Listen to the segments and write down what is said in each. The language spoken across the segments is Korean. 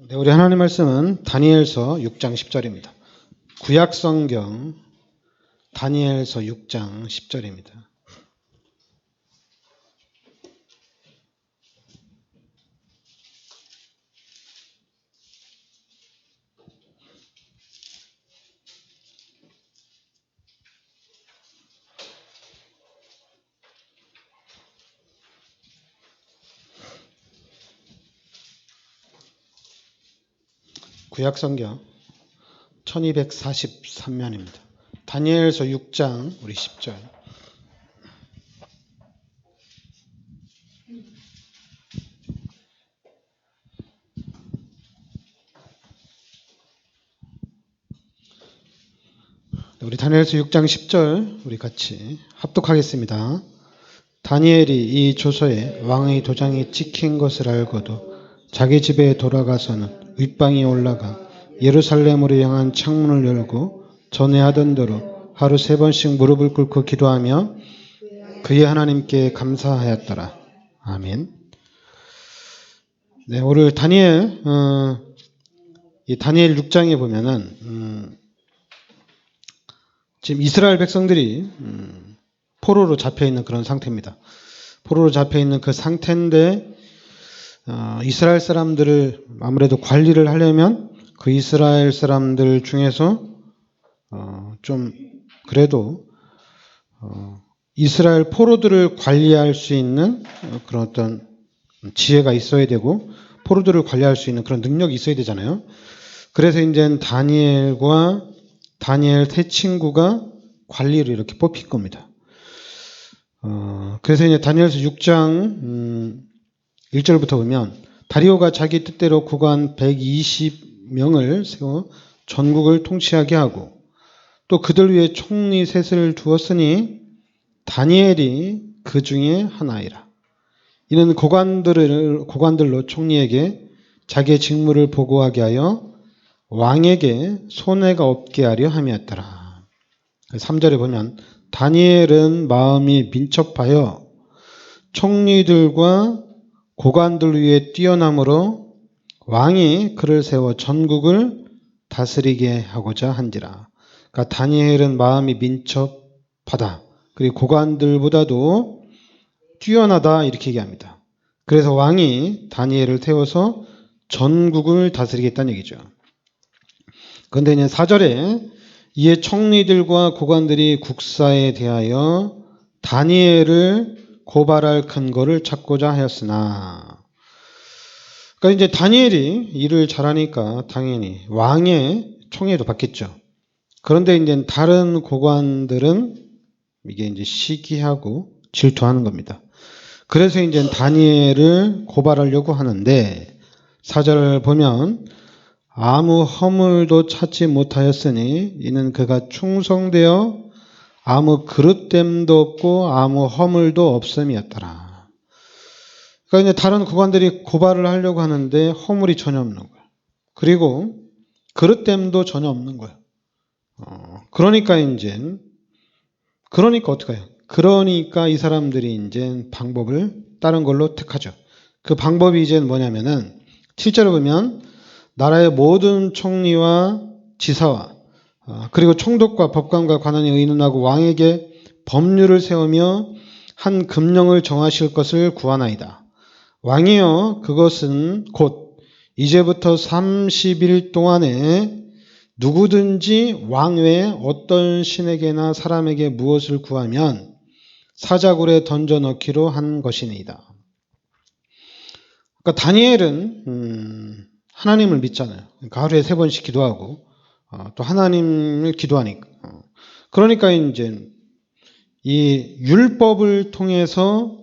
네, 우리 하나님 말씀은 다니엘서 6장 10절입니다. 구약성경 다니엘서 6장 10절입니다. 구약성경 1243면입니다. 다니엘서 6장 우리 10절. 우리 다니엘서 6장 10절 우리 같이 합독하겠습니다. 다니엘이 이 조서에 왕의 도장이 찍힌 것을 알고도 자기 집에 돌아가서는 윗방에 올라가 예루살렘으로 향한 창문을 열고 전에 하던 대로 하루 3번씩 무릎을 꿇고 기도하며 그의 하나님께 감사하였더라. 아멘. 네, 오늘 이 다니엘 6장에 보면은 지금 이스라엘 백성들이 포로로 잡혀 있는 그런 상태입니다. 포로로 잡혀 있는 그 상태인데 이스라엘 사람들을 아무래도 관리를 하려면 그 이스라엘 사람들 중에서 좀 그래도 이스라엘 포로들을 관리할 수 있는 그런 어떤 지혜가 있어야 되고 포로들을 관리할 수 있는 그런 능력이 있어야 되잖아요. 그래서 이제 다니엘과 다니엘 세 친구가 관리를 이렇게 뽑힌 겁니다. 그래서 이제 다니엘서 6장 1절부터 보면 다리오가 자기 뜻대로 구관 120명을 세워 전국을 통치하게 하고 또 그들 위에 총리 셋을 두었으니 다니엘이 그 중에 하나이라. 이는 고관들로 총리에게 자기의 직무를 보고하게 하여 왕에게 손해가 없게 하려 함이었더라. 3절에 보면 다니엘은 마음이 민첩하여 총리들과 고관들 위에 뛰어남으로 왕이 그를 세워 전국을 다스리게 하고자 한지라. 그러니까 다니엘은 마음이 민첩하다. 그리고 고관들보다도 뛰어나다 이렇게 얘기합니다. 그래서 왕이 다니엘을 태워서 전국을 다스리겠다는 얘기죠. 그런데 이제 4절에 이에 총리들과 고관들이 국사에 대하여 다니엘을 고발할 근거를 찾고자 하였으나, 그러니까 이제 다니엘이 일을 잘하니까 당연히 왕의 총애도 받겠죠. 그런데 이제 다른 고관들은 이게 이제 시기하고 질투하는 겁니다. 그래서 이제 다니엘을 고발하려고 하는데 4절을 보면 아무 허물도 찾지 못하였으니 이는 그가 충성되어 아무 그릇됨도 없고 아무 허물도 없음이었더라. 그러니까 이제 다른 고관들이 고발을 하려고 하는데 허물이 전혀 없는 거예요. 그리고 그릇됨도 전혀 없는 거예요. 그러니까 어떻게 해요? 그러니까 이 사람들이 이제 방법을 다른 걸로 택하죠. 그 방법이 이제 뭐냐면은 7절을 보면 나라의 모든 총리와 지사와 그리고 총독과 법관과 관원이 의논하고 왕에게 법률을 세우며 한 금령을 정하실 것을 구하나이다. 왕이여 그것은 곧 이제부터 30일 동안에 누구든지 왕 외에 어떤 신에게나 사람에게 무엇을 구하면 사자굴에 던져 넣기로 한 것이니이다. 그러니까 다니엘은 하나님을 믿잖아요. 그러니까 하루에 3번씩 기도하고 또 하나님을 기도하니까. 그러니까 이제 이 율법을 통해서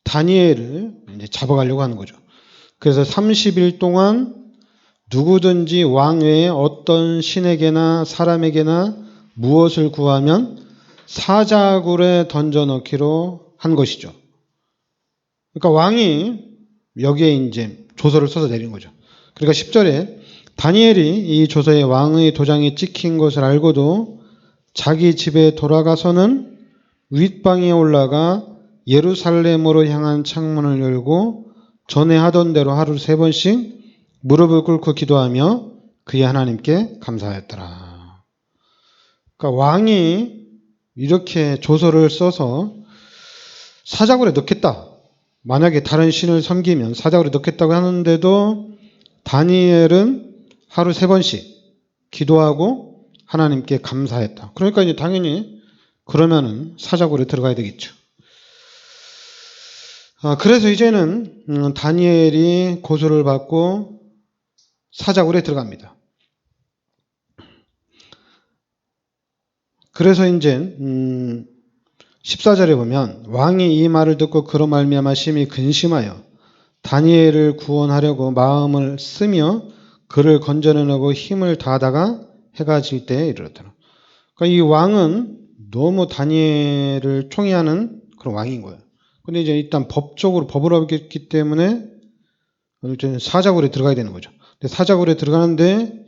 다니엘을 이제 잡아가려고 하는 거죠. 그래서 30일 동안 누구든지 왕 외에 어떤 신에게나 사람에게나 무엇을 구하면 사자굴에 던져 넣기로 한 것이죠. 그러니까 왕이 여기에 이제 조서를 써서 내린 거죠. 그러니까 10절에 다니엘이 이 조서에 왕의 도장이 찍힌 것을 알고도 자기 집에 돌아가서는 윗방에 올라가 예루살렘으로 향한 창문을 열고 전에 하던 대로 하루 3번씩 무릎을 꿇고 기도하며 그의 하나님께 감사하였더라. 그러니까 왕이 이렇게 조서를 써서 사자굴에 넣겠다. 만약에 다른 신을 섬기면 사자굴에 넣겠다고 하는데도 다니엘은 하루 3번씩 기도하고 하나님께 감사했다. 그러니까 이제 당연히 그러면은 사자굴에 들어가야 되겠죠. 그래서 이제는 다니엘이 고소를 받고 사자굴에 들어갑니다. 그래서 이제 14절에 보면 왕이 이 말을 듣고 그로 말미암아 심히 근심하여 다니엘을 구원하려고 마음을 쓰며 그를 건져내려고 힘을 다하다가 해가 질 때에 이르렀더라. 그러니까 이 왕은 너무 다니엘을 총애하는 그런 왕인 거예요. 근데 이제 일단 법적으로 법을 어겼기 때문에 사자굴에 들어가야 되는 거죠. 근데 사자굴에 들어가는데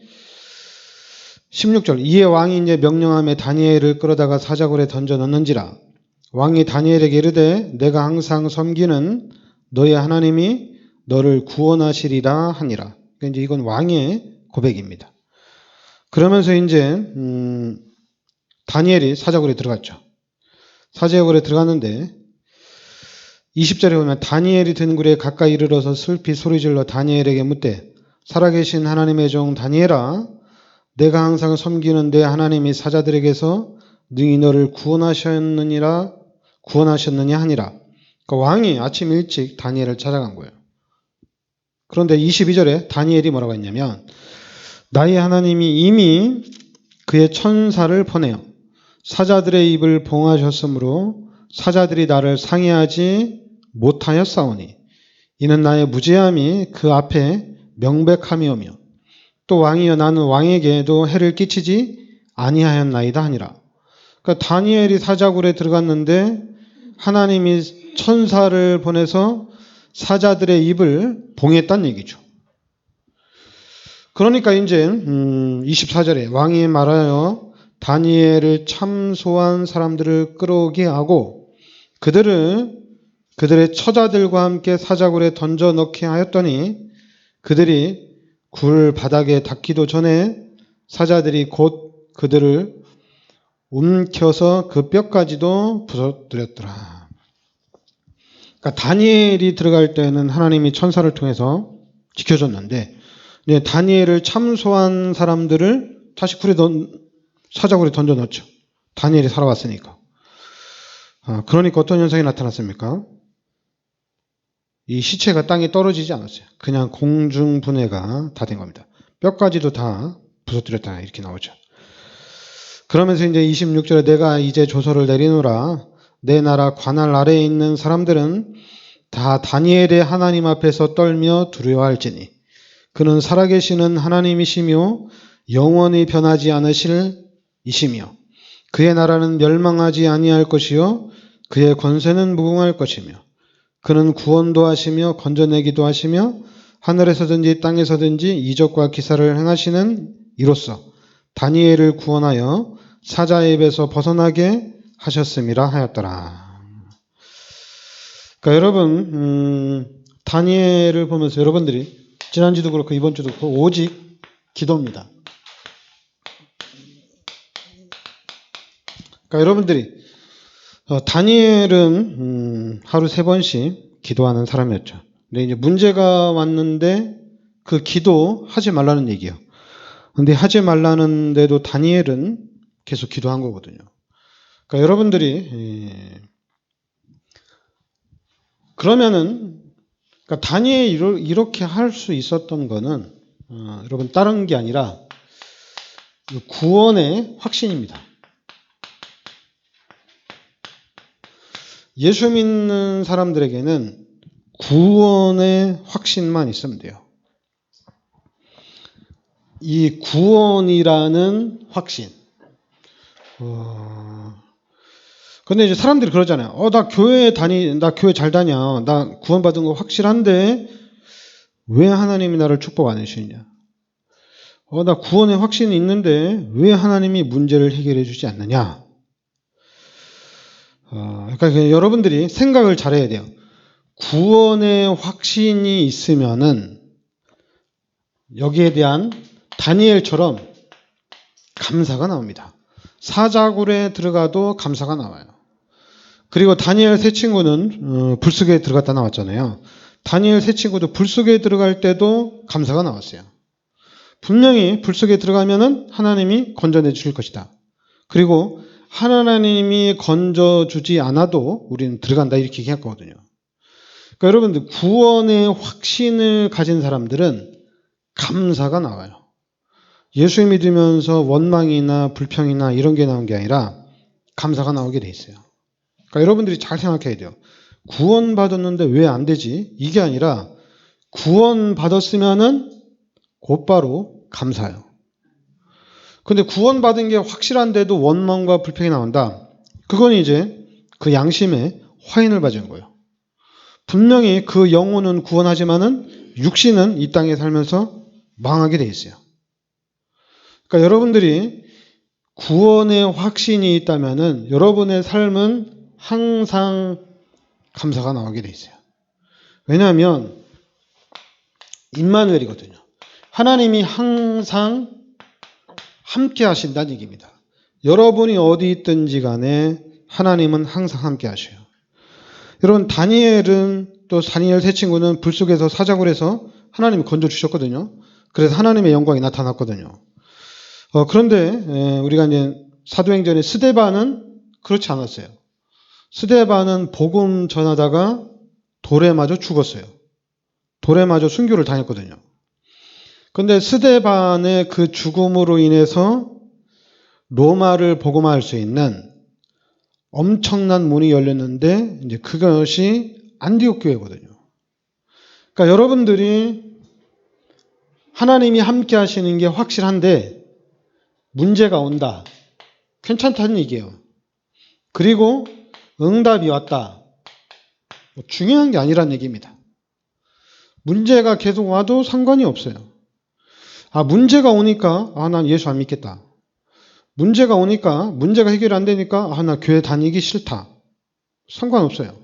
16절 이에 왕이 이제 명령함에 다니엘을 끌어다가 사자굴에 던져 넣는지라 왕이 다니엘에게 이르되 내가 항상 섬기는 너의 하나님이 너를 구원하시리라 하니라. 그러니까 이제 이건 왕의 고백입니다. 그러면서 이제 다니엘이 사자굴에 들어갔죠. 사자굴에 들어갔는데 20절에 보면 다니엘이 든 굴에 가까이 이르러서 슬피 소리질러 다니엘에게 묻되 살아계신 하나님의 종 다니엘아 내가 항상 섬기는 내 하나님이 사자들에게서 능히 너를 구원하셨느냐 하니라. 그러니까 왕이 아침 일찍 다니엘을 찾아간 거예요. 그런데 22절에 다니엘이 뭐라고 했냐면 나의 하나님이 이미 그의 천사를 보내어 사자들의 입을 봉하셨으므로 사자들이 나를 상해하지 못하였사오니 이는 나의 무죄함이 그 앞에 명백함이오며 또 왕이여 나는 왕에게도 해를 끼치지 아니하였나이다 하니라. 그러니까 다니엘이 사자굴에 들어갔는데 하나님이 천사를 보내서 사자들의 입을 봉했다는 얘기죠. 그러니까 이제 24절에 왕이 말하여 다니엘을 참소한 사람들을 끌어오게 하고 그들의 처자들과 함께 사자굴에 던져 넣게 하였더니 그들이 굴 바닥에 닿기도 전에 사자들이 곧 그들을 움켜서 그 뼈까지도 부서뜨렸더라. 그러니까 다니엘이 들어갈 때는 하나님이 천사를 통해서 지켜줬는데 다니엘을 참소한 사람들을 다시 사자굴에 던져 넣었죠. 다니엘이 살아왔으니까. 그러니까 어떤 현상이 나타났습니까? 이 시체가 땅에 떨어지지 않았어요. 그냥 공중분해가 다 된 겁니다. 뼈까지도 다 부서뜨렸다 이렇게 나오죠. 그러면서 이제 26절에 내가 이제 조서를 내리노라 내 나라 관할 아래에 있는 사람들은 다 다니엘의 하나님 앞에서 떨며 두려워할지니 그는 살아계시는 하나님이시며 영원히 변하지 않으실 이시며 그의 나라는 멸망하지 아니할 것이요 그의 권세는 무궁할 것이며 그는 구원도 하시며 건져내기도 하시며 하늘에서든지 땅에서든지 이적과 기사를 행하시는 이로써 다니엘을 구원하여 사자의 입에서 벗어나게 하셨음이라 하였더라. 그러니까 여러분 다니엘을 보면서 여러분들이 지난주도 그렇고 이번 주도 그렇고 오직 기도입니다. 그러니까 여러분들이 다니엘은 하루 3번씩 기도하는 사람이었죠. 근데 이제 문제가 왔는데 그 기도 하지 말라는 얘기예요. 근데 하지 말라는데도 다니엘은 계속 기도한 거거든요. 그러니까 여러분들이 그러면은 그러니까 다니엘이 이렇게 할 수 있었던 거는 여러분 다른 게 아니라 구원의 확신입니다. 예수 믿는 사람들에게는 구원의 확신만 있으면 돼요. 이 구원이라는 확신. 근데 이제 사람들이 그러잖아요. 나 교회 잘 다녀. 나 구원받은 거 확실한데 왜 하나님이 나를 축복 안 해주시냐? 나 구원의 확신이 있는데 왜 하나님이 문제를 해결해 주지 않느냐? 그러니까 여러분들이 생각을 잘해야 돼요. 구원의 확신이 있으면은 여기에 대한 다니엘처럼 감사가 나옵니다. 사자굴에 들어가도 감사가 나와요. 그리고 다니엘 세 친구는 불속에 들어갔다 나왔잖아요. 다니엘 세 친구도 불속에 들어갈 때도 감사가 나왔어요. 분명히 불속에 들어가면은 하나님이 건져내 주실 것이다. 그리고 하나님이 건져주지 않아도 우리는 들어간다 이렇게 얘기했거든요. 그러니까 여러분들 구원의 확신을 가진 사람들은 감사가 나와요. 예수 믿으면서 원망이나 불평이나 이런 게 나온 게 아니라 감사가 나오게 돼 있어요. 그러니까 여러분들이 잘 생각해야 돼요. 구원받았는데 왜 안 되지? 이게 아니라 구원받았으면은 곧바로 감사해요. 근데 구원받은 게 확실한데도 원망과 불평이 나온다. 그건 이제 그 양심에 화인을 맞은 거예요. 분명히 그 영혼은 구원하지만은 육신은 이 땅에 살면서 망하게 돼 있어요. 그러니까 여러분들이 구원의 확신이 있다면은 여러분의 삶은 항상 감사가 나오게 돼 있어요. 왜냐하면 임마누엘이거든요. 하나님이 항상 함께 하신다는 얘기입니다. 여러분이 어디 있든지 간에 하나님은 항상 함께 하셔요. 여러분 다니엘은 또 다니엘 세 친구는 불속에서 사자굴에서 하나님이 건져주셨거든요. 그래서 하나님의 영광이 나타났거든요. 그런데 우리가 이제 사도행전의 스데반은 그렇지 않았어요. 스데반은 복음 전하다가 돌에 맞아 죽었어요. 돌에 맞아 순교를 당했거든요. 그런데 스데반의 그 죽음으로 인해서 로마를 복음화할 수 있는 엄청난 문이 열렸는데 이제 그것이 안디옥 교회거든요. 그러니까 여러분들이 하나님이 함께 하시는 게 확실한데 문제가 온다. 괜찮다는 얘기예요. 그리고 응답이 왔다. 중요한 게 아니란 얘기입니다. 문제가 계속 와도 상관이 없어요. 문제가 오니까 난 예수 안 믿겠다. 문제가 오니까 문제가 해결 안 되니까 나 교회 다니기 싫다. 상관없어요.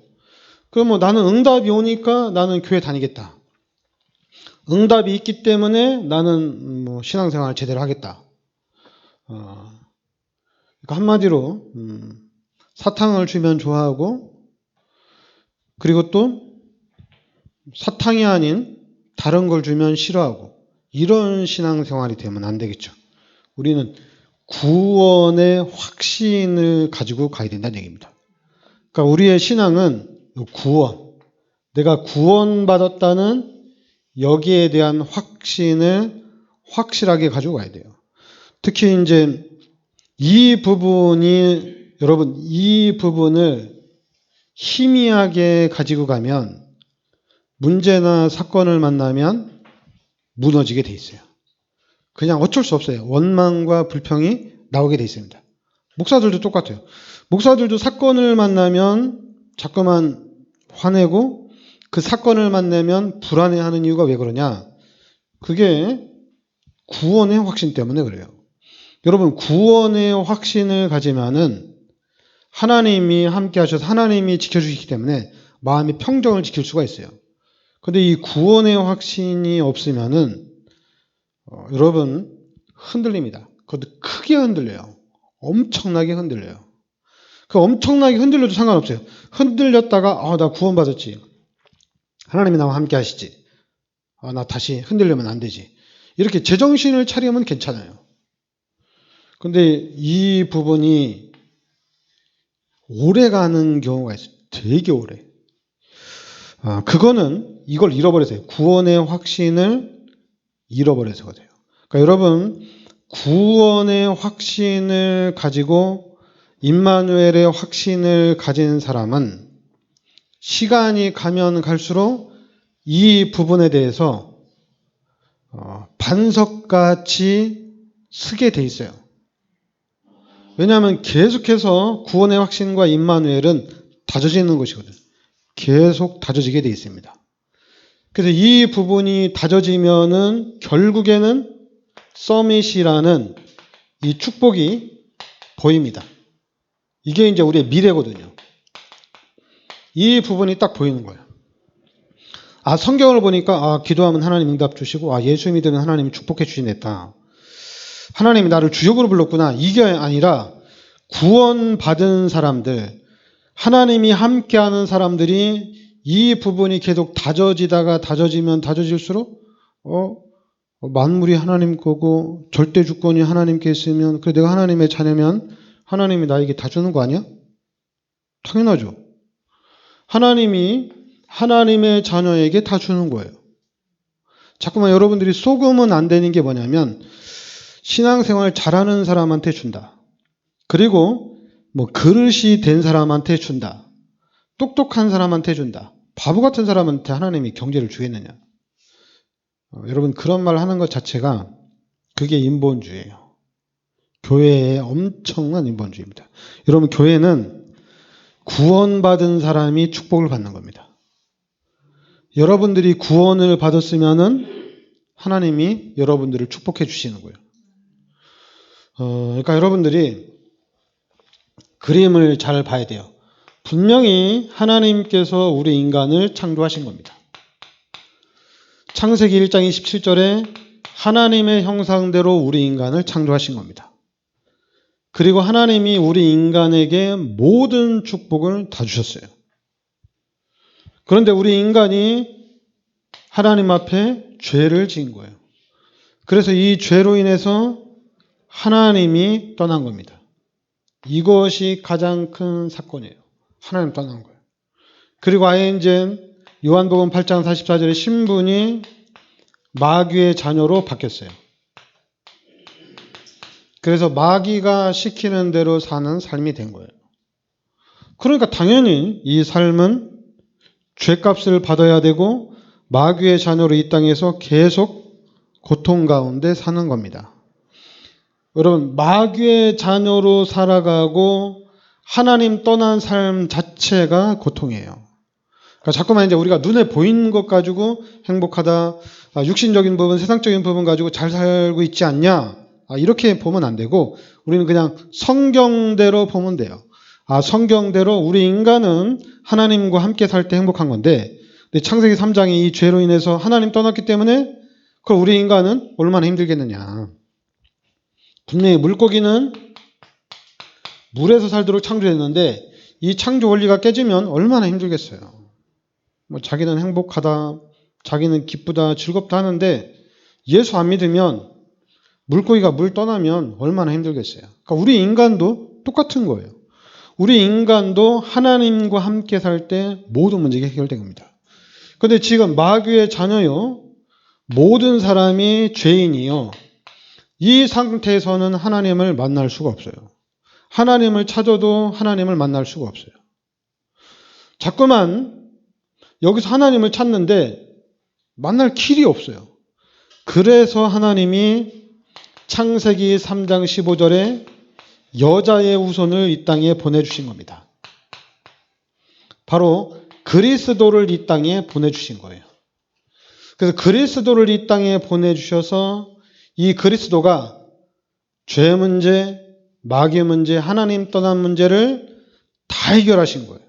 그럼 나는 응답이 오니까 나는 교회 다니겠다. 응답이 있기 때문에 나는 신앙생활을 제대로 하겠다. 그러니까 한마디로 사탕을 주면 좋아하고 그리고 또 사탕이 아닌 다른 걸 주면 싫어하고 이런 신앙생활이 되면 안 되겠죠. 우리는 구원의 확신을 가지고 가야 된다는 얘기입니다. 그러니까 우리의 신앙은 구원, 내가 구원받았다는 여기에 대한 확신을 확실하게 가지고 가야 돼요. 특히 이제 여러분 이 부분을 희미하게 가지고 가면 문제나 사건을 만나면 무너지게 돼 있어요. 그냥 어쩔 수 없어요. 원망과 불평이 나오게 돼 있습니다. 목사들도 똑같아요. 목사들도 사건을 만나면 자꾸만 화내고 그 사건을 만나면 불안해하는 이유가 왜 그러냐? 그게 구원의 확신 때문에 그래요. 여러분 구원의 확신을 가지면은 하나님이 함께 하셔서 하나님이 지켜주시기 때문에 마음의 평정을 지킬 수가 있어요. 근데 이 구원의 확신이 없으면은 여러분 흔들립니다. 그것도 크게 흔들려요. 엄청나게 흔들려요. 그 엄청나게 흔들려도 상관없어요. 흔들렸다가 나 구원받았지. 하나님이 나와 함께 하시지. 나 다시 흔들리면 안 되지. 이렇게 제정신을 차리면 괜찮아요. 근데 이 부분이 오래 가는 경우가 있어요. 되게 오래. 그거는 이걸 잃어버려서요. 구원의 확신을 잃어버려서 그래요. 그러니까 여러분 구원의 확신을 가지고 임마누엘의 확신을 가진 사람은 시간이 가면 갈수록 이 부분에 대해서 반석같이 서게 돼 있어요. 왜냐하면 계속해서 구원의 확신과 임마누엘은 다져지는 것이거든요. 계속 다져지게 돼 있습니다. 그래서 이 부분이 다져지면은 결국에는 서밋이라는 이 축복이 보입니다. 이게 이제 우리의 미래거든요. 이 부분이 딱 보이는 거예요. 성경을 보니까 기도하면 하나님 응답 주시고 예수 믿으면 하나님이 축복해 주시겠다. 하나님이 나를 주역으로 불렀구나. 이게 아니라 구원받은 사람들, 하나님이 함께하는 사람들이 이 부분이 계속 다져지다가 다져지면 다져질수록 만물이 하나님 거고 절대 주권이 하나님께 있으면 그래 내가 하나님의 자녀면 하나님이 나에게 다 주는 거 아니야? 당연하죠. 하나님이 하나님의 자녀에게 다 주는 거예요. 자꾸만 여러분들이 속으면 안 되는 게 뭐냐면 신앙생활 잘하는 사람한테 준다. 그리고 그릇이 된 사람한테 준다. 똑똑한 사람한테 준다. 바보 같은 사람한테 하나님이 경제를 주겠느냐. 여러분 그런 말 하는 것 자체가 그게 인본주의예요. 교회의 엄청난 인본주의입니다. 여러분 교회는 구원받은 사람이 축복을 받는 겁니다. 여러분들이 구원을 받았으면은 하나님이 여러분들을 축복해 주시는 거예요. 그러니까 여러분들이 그림을 잘 봐야 돼요. 분명히 하나님께서 우리 인간을 창조하신 겁니다. 창세기 1장 27절에 하나님의 형상대로 우리 인간을 창조하신 겁니다. 그리고 하나님이 우리 인간에게 모든 축복을 다 주셨어요. 그런데 우리 인간이 하나님 앞에 죄를 지은 거예요. 그래서 이 죄로 인해서 하나님이 떠난 겁니다. 이것이 가장 큰 사건이에요. 하나님 떠난 거예요. 그리고 아예 이제 요한복음 8장 44절에 신분이 마귀의 자녀로 바뀌었어요. 그래서 마귀가 시키는 대로 사는 삶이 된 거예요. 그러니까 당연히 이 삶은 죄값을 받아야 되고 마귀의 자녀로 이 땅에서 계속 고통 가운데 사는 겁니다. 여러분 마귀의 자녀로 살아가고 하나님 떠난 삶 자체가 고통이에요. 그러니까 자꾸만 이제 우리가 눈에 보이는 것 가지고 행복하다, 육신적인 부분, 세상적인 부분 가지고 잘 살고 있지 않냐, 이렇게 보면 안 되고 우리는 그냥 성경대로 보면 돼요. 성경대로 우리 인간은 하나님과 함께 살 때 행복한 건데 창세기 3장에 이 죄로 인해서 하나님 떠났기 때문에 그럼 우리 인간은 얼마나 힘들겠느냐. 분명히 물고기는 물에서 살도록 창조했는데 이 창조 원리가 깨지면 얼마나 힘들겠어요. 자기는 행복하다, 자기는 기쁘다, 즐겁다 하는데 예수 안 믿으면 물고기가 물 떠나면 얼마나 힘들겠어요. 그러니까 우리 인간도 똑같은 거예요. 우리 인간도 하나님과 함께 살 때 모든 문제가 해결된 겁니다. 그런데 지금 마귀의 자녀요, 모든 사람이 죄인이요, 이 상태에서는 하나님을 만날 수가 없어요. 하나님을 찾아도 하나님을 만날 수가 없어요. 자꾸만 여기서 하나님을 찾는데 만날 길이 없어요. 그래서 하나님이 창세기 3장 15절에 여자의 후손을 이 땅에 보내주신 겁니다. 바로 그리스도를 이 땅에 보내주신 거예요. 그래서 그리스도를 이 땅에 보내주셔서 이 그리스도가 죄 문제, 마귀 문제, 하나님 떠난 문제를 다 해결하신 거예요.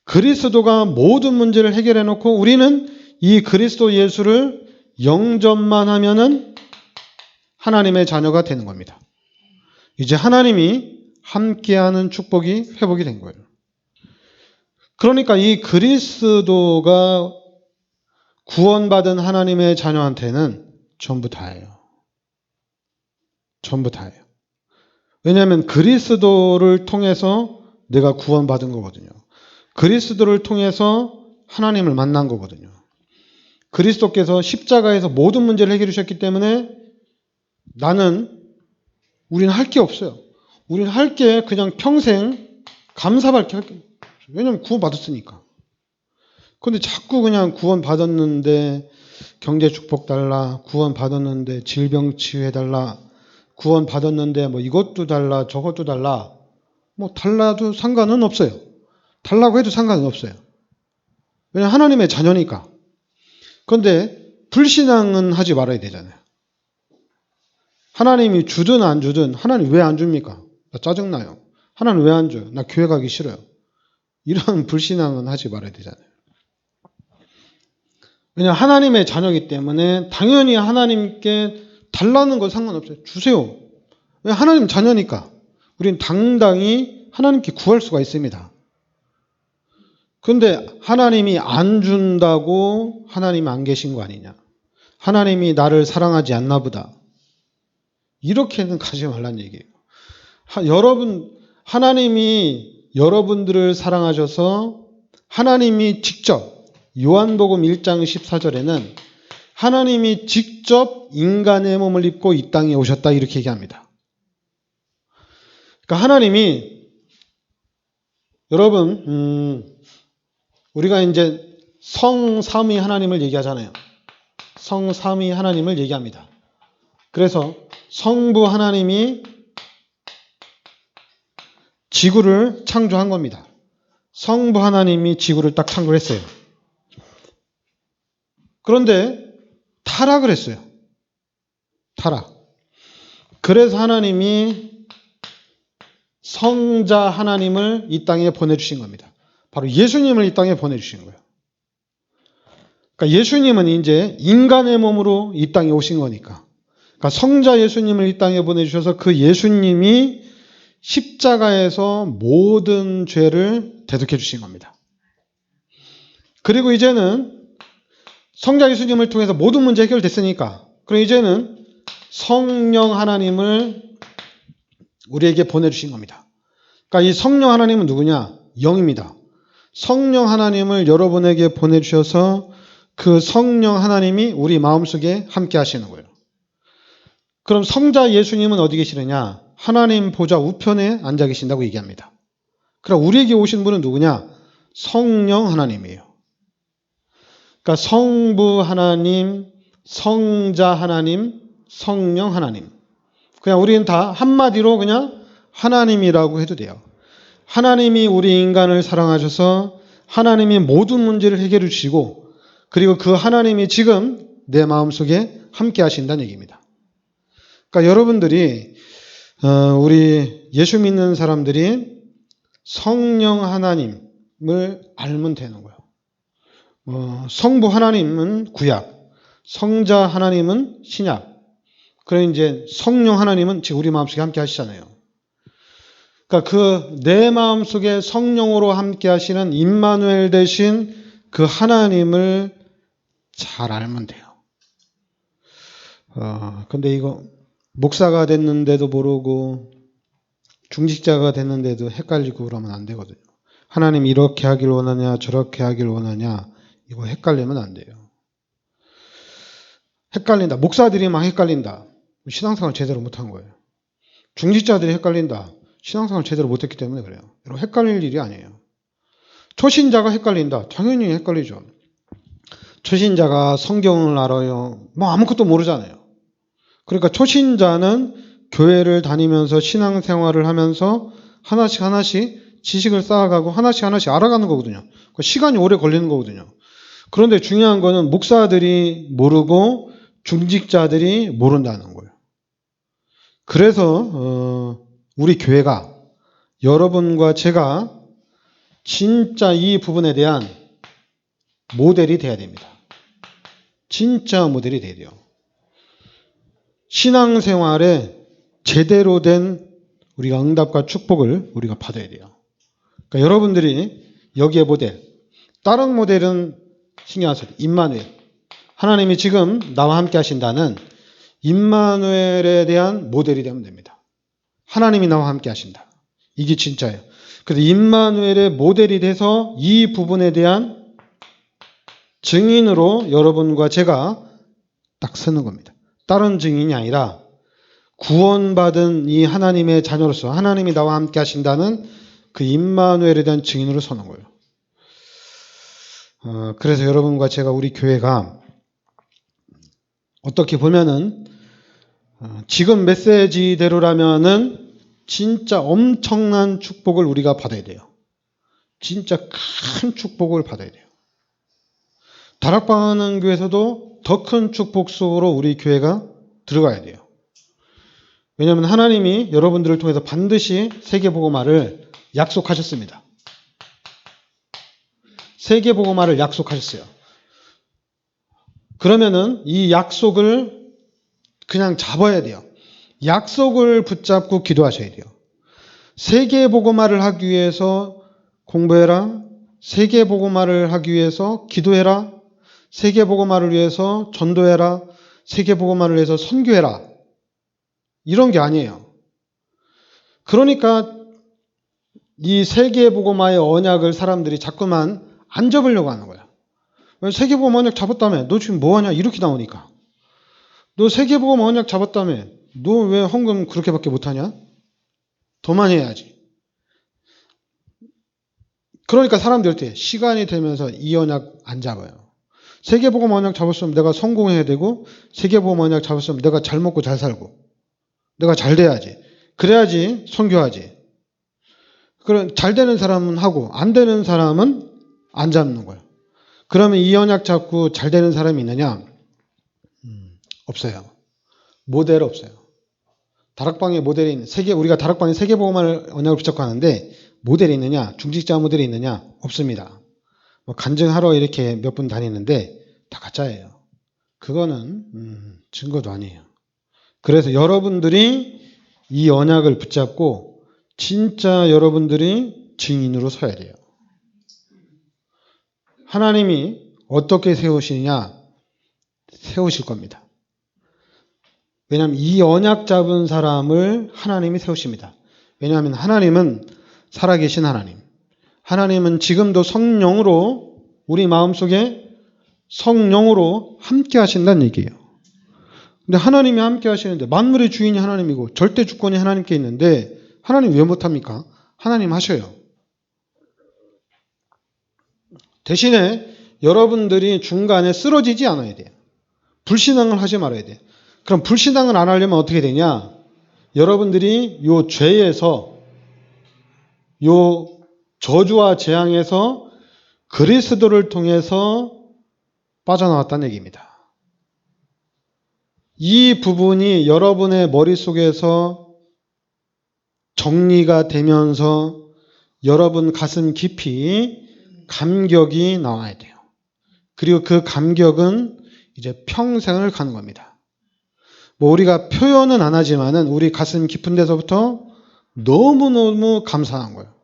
그리스도가 모든 문제를 해결해 놓고 우리는 이 그리스도 예수를 영접만 하면은 하나님의 자녀가 되는 겁니다. 이제 하나님이 함께하는 축복이 회복이 된 거예요. 그러니까 이 그리스도가 구원받은 하나님의 자녀한테는 전부 다예요. 전부 다예요. 왜냐하면 그리스도를 통해서 내가 구원받은 거거든요. 그리스도를 통해서 하나님을 만난 거거든요. 그리스도께서 십자가에서 모든 문제를 해결해 주셨기 때문에 우리는 할 게 없어요. 우리는 할 게 그냥 평생 감사밖에 할 게 없어요. 왜냐하면 구원받았으니까. 그런데 자꾸 그냥 구원받았는데 경제 축복 달라, 구원받았는데 질병 치유해달라, 구원받았는데 이것도 달라, 저것도 달라. 달라도 상관은 없어요. 달라고 해도 상관은 없어요. 왜냐하면 하나님의 자녀니까. 그런데 불신앙은 하지 말아야 되잖아요. 하나님이 주든 안 주든 하나님 왜 안 줍니까? 나 짜증나요. 하나님 왜 안 줘요? 나 교회 가기 싫어요. 이런 불신앙은 하지 말아야 되잖아요. 왜냐하면 하나님의 자녀이기 때문에 당연히 하나님께 달라는 건 상관없어요. 주세요. 왜? 하나님 자녀니까. 우린 당당히 하나님께 구할 수가 있습니다. 그런데 하나님이 안 준다고 하나님이 안 계신 거 아니냐. 하나님이 나를 사랑하지 않나 보다. 이렇게는 가지 말란 얘기예요. 하나님이 여러분들을 사랑하셔서 하나님이 직접 요한복음 1장 14절에는 하나님이 직접 인간의 몸을 입고 이 땅에 오셨다 이렇게 얘기합니다. 그러니까 하나님이 여러분 우리가 이제 성삼위 하나님을 얘기하잖아요. 성삼위 하나님을 얘기합니다. 그래서 성부 하나님이 지구를 창조한 겁니다. 성부 하나님이 지구를 딱 창조했어요. 그런데 타락을 했어요. 타락. 그래서 하나님이 성자 하나님을 이 땅에 보내주신 겁니다. 바로 예수님을 이 땅에 보내주신 거예요. 그러니까 예수님은 이제 인간의 몸으로 이 땅에 오신 거니까. 그러니까 성자 예수님을 이 땅에 보내주셔서 그 예수님이 십자가에서 모든 죄를 대속해 주신 겁니다. 그리고 이제는 성자 예수님을 통해서 모든 문제 해결됐으니까 그럼 이제는 성령 하나님을 우리에게 보내주신 겁니다. 그러니까 이 성령 하나님은 누구냐? 영입니다. 성령 하나님을 여러분에게 보내주셔서 그 성령 하나님이 우리 마음속에 함께 하시는 거예요. 그럼 성자 예수님은 어디 계시느냐? 하나님 보좌 우편에 앉아 계신다고 얘기합니다. 그럼 우리에게 오신 분은 누구냐? 성령 하나님이에요. 그러니까 성부 하나님, 성자 하나님, 성령 하나님. 그냥 우리는 다 한마디로 그냥 하나님이라고 해도 돼요. 하나님이 우리 인간을 사랑하셔서 하나님이 모든 문제를 해결해 주시고 그리고 그 하나님이 지금 내 마음속에 함께 하신다는 얘기입니다. 그러니까 여러분들이 우리 예수 믿는 사람들이 성령 하나님을 알면 되는 거예요. 성부 하나님은 구약, 성자 하나님은 신약, 그래 이제 성령 하나님은 지금 우리 마음속에 함께 하시잖아요. 그러니까 그 내 마음속에 성령으로 함께 하시는 임마누엘 되신 그 하나님을 잘 알면 돼요. 근데 이거 목사가 됐는데도 모르고 중직자가 됐는데도 헷갈리고 그러면 안 되거든요. 하나님 이렇게 하길 원하냐 저렇게 하길 원하냐 이거 헷갈리면 안 돼요. 헷갈린다. 목사들이 막 헷갈린다. 신앙생활 제대로 못한 거예요. 중직자들이 헷갈린다. 신앙생활 제대로 못했기 때문에 그래요. 여러분 헷갈릴 일이 아니에요. 초신자가 헷갈린다. 당연히 헷갈리죠. 초신자가 성경을 알아요. 뭐 아무것도 모르잖아요. 그러니까 초신자는 교회를 다니면서 신앙생활을 하면서 하나씩 지식을 쌓아가고 하나씩 알아가는 거거든요. 시간이 오래 걸리는 거거든요. 그런데 중요한 거는 목사들이 모르고 중직자들이 모른다는 거예요. 그래서 우리 교회가 여러분과 제가 진짜 이 부분에 대한 모델이 돼야 됩니다. 진짜 모델이 돼야 돼요. 신앙생활에 제대로 된 우리가 응답과 축복을 우리가 받아야 돼요. 그러니까 여러분들이 여기에 모델, 다른 모델은 신경 안 써도 임마누엘. 하나님이 지금 나와 함께 하신다는 임마누엘에 대한 모델이 되면 됩니다. 하나님이 나와 함께 하신다. 이게 진짜예요. 그래서 임마누엘의 모델이 돼서 이 부분에 대한 증인으로 여러분과 제가 딱 서는 겁니다. 다른 증인이 아니라 구원받은 이 하나님의 자녀로서 하나님이 나와 함께 하신다는 그 임마누엘에 대한 증인으로 서는 거예요. 그래서 여러분과 제가 우리 교회가 어떻게 보면은 지금 메시지대로라면은 진짜 엄청난 축복을 우리가 받아야 돼요. 진짜 큰 축복을 받아야 돼요. 다락방하는 교회에서도 더 큰 축복 속으로 우리 교회가 들어가야 돼요. 왜냐하면 하나님이 여러분들을 통해서 반드시 세계복음화를 약속하셨습니다. 세계복음화를 약속하셨어요. 그러면은 이 약속을 그냥 잡아야 돼요. 약속을 붙잡고 기도하셔야 돼요. 세계복음화를 하기 위해서 공부해라. 세계복음화를 하기 위해서 기도해라. 세계복음화를 위해서 전도해라. 세계복음화를 위해서 선교해라. 이런 게 아니에요. 그러니까 이 세계복음화의 언약을 사람들이 자꾸만 안 잡으려고 하는 거야. 세계복음 언약 잡았다며? 너 지금 뭐하냐? 이렇게 나오니까. 너 세계복음 언약 잡았다며? 너 왜 헌금 그렇게밖에 못하냐? 더 많이 해야지. 그러니까 사람들한테 시간이 되면서 이 언약 안 잡아요. 세계복음 언약 잡았으면 내가 성공해야 되고, 세계복음 언약 잡았으면 내가 잘 먹고 잘 살고, 내가 잘 돼야지. 그래야지 선교하지. 그런 잘 되는 사람은 하고 안 되는 사람은 안 잡는 거예요. 그러면 이 언약 잡고 잘 되는 사람이 있느냐? 없어요. 모델 없어요. 다락방에 모델이 있는 우리가 다락방에 세계복음화를 언약을 붙잡고 하는데 모델이 있느냐? 중직자 모델이 있느냐? 없습니다. 뭐 간증하러 이렇게 몇 분 다니는데 다 가짜예요. 그거는 증거도 아니에요. 그래서 여러분들이 이 언약을 붙잡고 진짜 여러분들이 증인으로 서야 돼요. 하나님이 어떻게 세우시느냐? 세우실 겁니다. 왜냐하면 이 언약 잡은 사람을 하나님이 세우십니다. 왜냐하면 하나님은 살아계신 하나님. 하나님은 지금도 성령으로 우리 마음속에 성령으로 함께 하신다는 얘기예요. 근데 하나님이 함께 하시는데 만물의 주인이 하나님이고 절대 주권이 하나님께 있는데 하나님 왜 못합니까? 하나님 하셔요. 대신에 여러분들이 중간에 쓰러지지 않아야 돼요. 불신앙을 하지 말아야 돼요. 그럼 불신앙을 안 하려면 어떻게 되냐? 여러분들이 요 죄에서 요 저주와 재앙에서 그리스도를 통해서 빠져나왔다는 얘기입니다. 이 부분이 여러분의 머릿속에서 정리가 되면서 여러분 가슴 깊이 감격이 나와야 돼요. 그리고 그 감격은 이제 평생을 가는 겁니다. 뭐 우리가 표현은 안 하지만은 우리 가슴 깊은 데서부터 너무너무 감사한 거예요.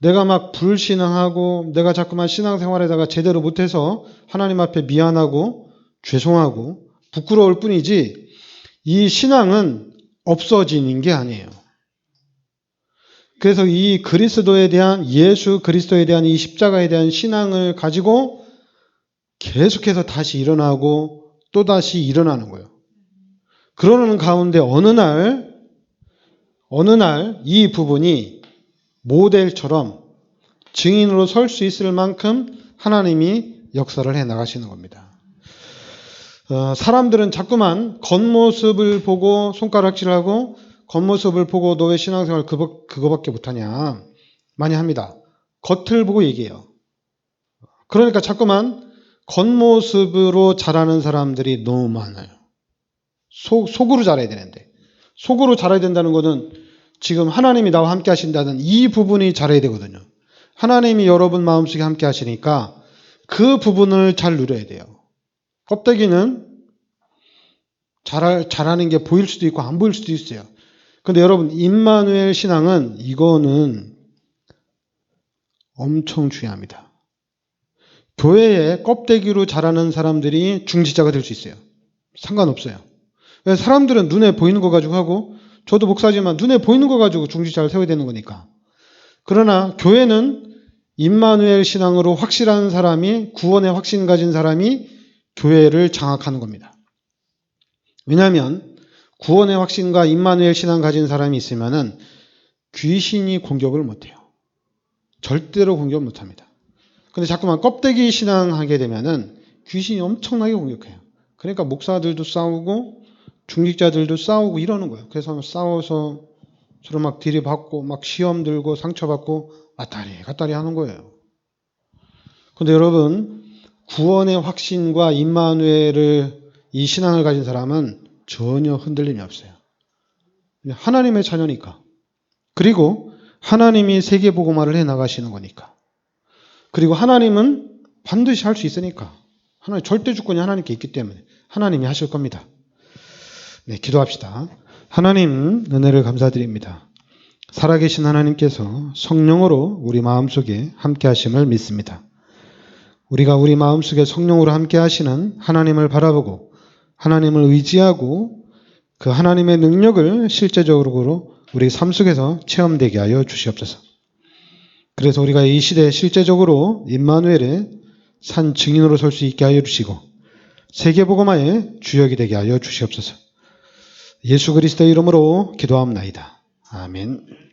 내가 막 불신앙하고 내가 자꾸만 신앙생활에다가 제대로 못해서 하나님 앞에 미안하고 죄송하고 부끄러울 뿐이지 이 신앙은 없어지는 게 아니에요. 그래서 이 그리스도에 대한 예수 그리스도에 대한 이 십자가에 대한 신앙을 가지고 계속해서 다시 일어나고 또다시 일어나는 거예요. 그러는 가운데 어느 날 이 부분이 모델처럼 증인으로 설 수 있을 만큼 하나님이 역사를 해 나가시는 겁니다. 사람들은 자꾸만 겉모습을 보고 손가락질하고 겉모습을 보고 너 왜 신앙생활 그거밖에 못하냐 많이 합니다. 겉을 보고 얘기해요. 그러니까 자꾸만 겉모습으로 잘하는 사람들이 너무 많아요. 속으로 잘해야 되는데 속으로 잘해야 된다는 것은 지금 하나님이 나와 함께 하신다는 이 부분이 잘해야 되거든요. 하나님이 여러분 마음속에 함께 하시니까 그 부분을 잘 누려야 돼요. 껍데기는 잘하는 게 보일 수도 있고 안 보일 수도 있어요. 근데 여러분 임마누엘 신앙은 이거는 엄청 중요합니다. 교회에 껍데기로 자라는 사람들이 중직자가 될 수 있어요. 상관없어요. 사람들은 눈에 보이는 거 가지고 하고 저도 목사지만 눈에 보이는 거 가지고 중직자를 세워야 되는 거니까. 그러나 교회는 임마누엘 신앙으로 확실한 사람이 구원의 확신 가진 사람이 교회를 장악하는 겁니다. 왜냐하면 구원의 확신과 임마누엘 신앙 가진 사람이 있으면은 귀신이 공격을 못해요. 절대로 공격 못합니다. 근데 자꾸만 껍데기 신앙하게 되면은 귀신이 엄청나게 공격해요. 그러니까 목사들도 싸우고 중직자들도 싸우고 이러는 거예요. 그래서 싸워서 서로 막 들이받고 막 시험 들고 상처받고 왔다리 갔다리 하는 거예요. 근데 여러분 구원의 확신과 임마누엘을 이 신앙을 가진 사람은 전혀 흔들림이 없어요. 하나님의 자녀니까. 그리고 하나님이 세계복음화를 해 나가시는 거니까. 그리고 하나님은 반드시 할 수 있으니까. 하나님 절대 주권이 하나님께 있기 때문에 하나님이 하실 겁니다. 네, 기도합시다. 하나님 은혜를 감사드립니다. 살아계신 하나님께서 성령으로 우리 마음속에 함께 하심을 믿습니다. 우리가 우리 마음속에 성령으로 함께 하시는 하나님을 바라보고 하나님을 의지하고 그 하나님의 능력을 실제적으로 우리 삶 속에서 체험되게 하여 주시옵소서. 그래서 우리가 이 시대에 실제적으로 임마누엘의 산 증인으로 설 수 있게 하여 주시고 세계복음화의 주역이 되게 하여 주시옵소서. 예수 그리스도의 이름으로 기도하옵나이다. 아멘.